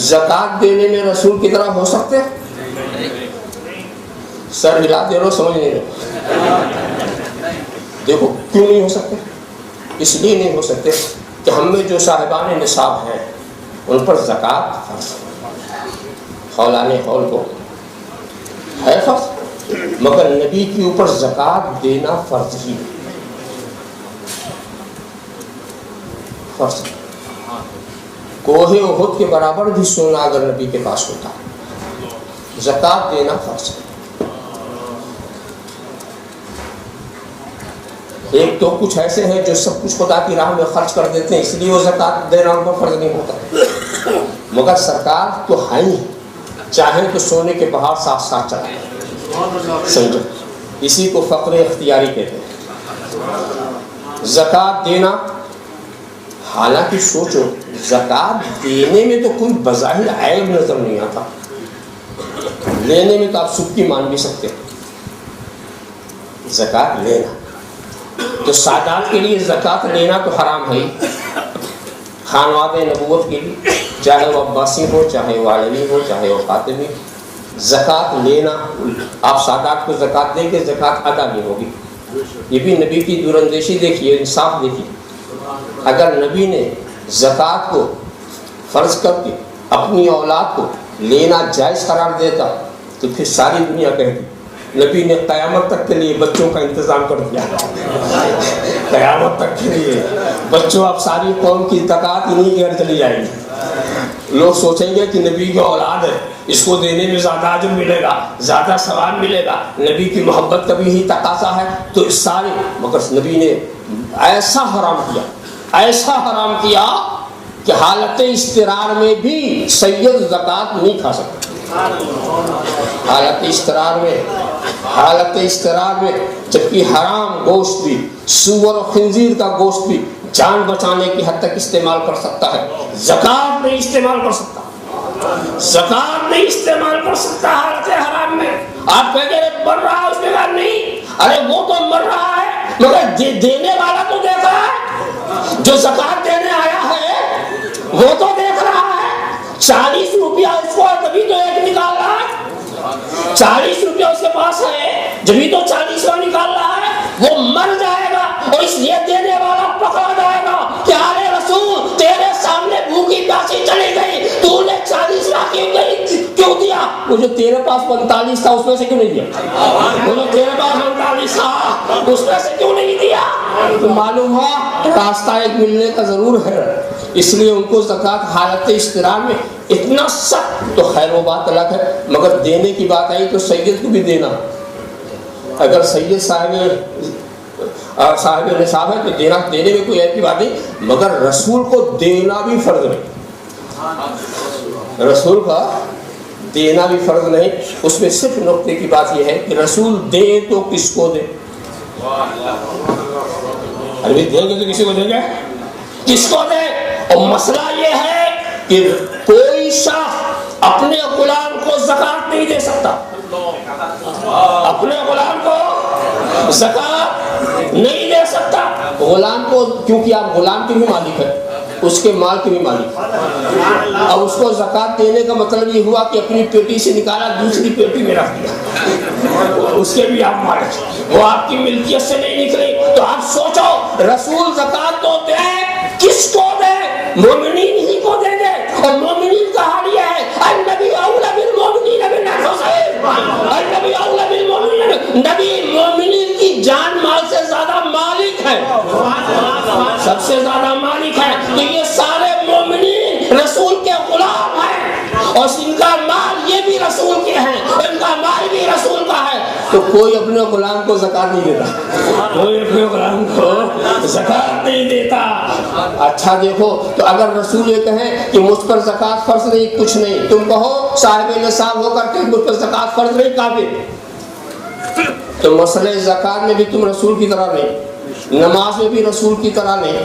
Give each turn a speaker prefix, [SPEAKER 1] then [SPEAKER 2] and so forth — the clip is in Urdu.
[SPEAKER 1] زکات دینے میں رسول کی طرح ہو سکتے؟ سر ہلا دے رہو، سمجھ نہیں رہے. دیکھو کیوں نہیں ہو سکتے؟ اس لیے نہیں ہو سکتے کہ ہم میں جو صاحبان نصاب ہیں ان پر زکات فرض ہے، حولان حول کو ہے فرض، مگر نبی کے اوپر زکات دینا فرض ہی فرض. کوہ احد کے برابر بھی سونا اگر نبی کے پاس ہوتا، زکات دینا فرض ہے. ایک تو کچھ ایسے ہیں جو سب کچھ خدا کی راہ میں خرچ کر دیتے ہیں، اس لیے وہ زکات دینا ان پر فرض نہیں ہوتا، مگر سرکار تو ہے ہی، چاہیں تو سونے کے پہاڑ ساتھ ساتھ چڑھائیں. سمجھو، اسی کو فقر اختیاری کہتے ہیں. زکات دینا، حالانکہ سوچو زکات دینے میں تو کوئی بظاہر عیب نظر نہیں آتا، لینے میں تو آپ سبکی مان بھی سکتے. زکات لینا تو سادات کے لیے زکات لینا تو حرام ہے، خانواد نبوت کے لیے، چاہے وہ عباسی ہو، چاہے وہ علوی ہو، چاہے وہ فاطمی. زکات لینا، آپ سادات کو زکات دیں گے، زکات ادا نہیں ہوگی. یہ بھی نبی کی دوراندیشی دیکھیے، انصاف دیکھیے. اگر نبی نے زکات کو فرض کر کے اپنی اولاد کو لینا جائز قرار دیتا تو پھر ساری دنیا کہتی نبی نے قیامت تک کے لیے بچوں کا انتظام کر دیا. قیامت تک کے لیے بچوں، اب ساری قوم کی زکات انہیں کے گھر چلی جائے گی. لوگ سوچیں گے کہ نبی کی اولاد ہے، اس کو دینے میں زیادہ اجر ملے گا، زیادہ ثواب ملے گا، نبی کی محبت کا بھی یہی تقاضا ہے. تو اس سارے، مگر نبی نے ایسا حرام کیا کہ حالت استقرار میں بھی سید زکات نہیں کھا سکتا. حالت استقرار میں جبکہ حرام گوشت بھی، سور و خنزیر کا گوشت بھی جان بچانے کی حد تک استعمال کر سکتا ہے، زکات نہیں استعمال کر سکتا. زکات نہیں استعمال کر سکتا حالت حرام میں. آپ کہیں گے مر رہا ہے اس کے بعد نہیں، ارے وہ تو مر رہا ہے مگر دینے والا تو دیکھ رہا ہے، جو زکات دینے آیا ہے وہ تو دیکھ رہا ہے. 40 روپیہ اس کو تبھی تو ایک نکال رہا ہے، 40 روپیہ اس کے پاس ہے جبھی تو 40 کا نکال رہا ہے. وہ مر جائے گا اور اس لیے دینے والا پکڑا جائے گا کہ ارے رسول تیرے سامنے بھوکی پیاسی چلی گئی، تو نے 40 لاکھ کیوں دیا؟ وہ جو تیرے پاس 45 تھا اس میں سے کیوں نہیں دیا؟ وہ جو تیرے پاس 45 تھا اس میں سے کیوں نہیں دیا؟ تو معلوم ہوا راستہ ایک ملنے کا ضرور ہے. اس لیے ان کو زکات حالت استقرار میں اتنا سخت، تو خیر و بات الگ ہے، مگر دینے کی بات آئی تو سید کو بھی دینا. اگر سید صاحب نصاب ہے تو دینے میں کوئی ایسی بات نہیں، مگر رسول کو دینا بھی فرض نہیں. رسول کا دینا بھی فرض نہیں. اس میں صرف نقطے کی بات یہ ہے کہ رسول دے تو کس کو دے؟ ارے دیں گے تو کسی کو دیں گے، کس کو دے؟ اور مسئلہ یہ ہے کہ کوئی شخص اپنے غلام کو زکات نہیں دے سکتا، اپنے غلام کو زکات نہیں دے سکتا. غلام کو، کیونکہ آپ غلام کے بھی مالک ہیں، اس کے مال کے بھی مالک. اب اس کو زکات دینے کا مطلب یہ ہوا کہ اپنی پیٹی سے نکالا دوسری پیٹی میں رکھ دیا، اس کے بھی آپ مالک، وہ آپ کی ملکیت سے نہیں نکلی. تو آپ سوچو رسول زکات تو دے، کس کو دے؟ مومنین ہی کو دیں گے. اور مومنین کا حال یہ ہے النبی اولی بالمؤمنین من انفسہم، النبی اولی بالمؤمنین، نبی مومنین کی جان مال سے زیادہ مالک ہے، سب سے زیادہ مالک ہے. تو یہ سارے مومنین رسول کے غلام ہیں اور ان کا مال یہ بھی رسول کے ہیں، ان کا مال بھی رسول کا ہے. تو کوئی اپنے غلام کو زکات نہیں دیتا، کوئی اپنے غلام کو زکات نہیں دیتا. اچھا دیکھو، تو اگر رسول یہ کہیں کہ مجھ پر زکات فرض نہیں، کچھ نہیں، تم کہو صاحب نصاب ہو کر کے مجھ پر زکات فرض نہیں، کافر. تو مسئلہ زکات میں بھی تم رسول کی طرح نہیں، نماز میں بھی رسول کی طرح نہیں،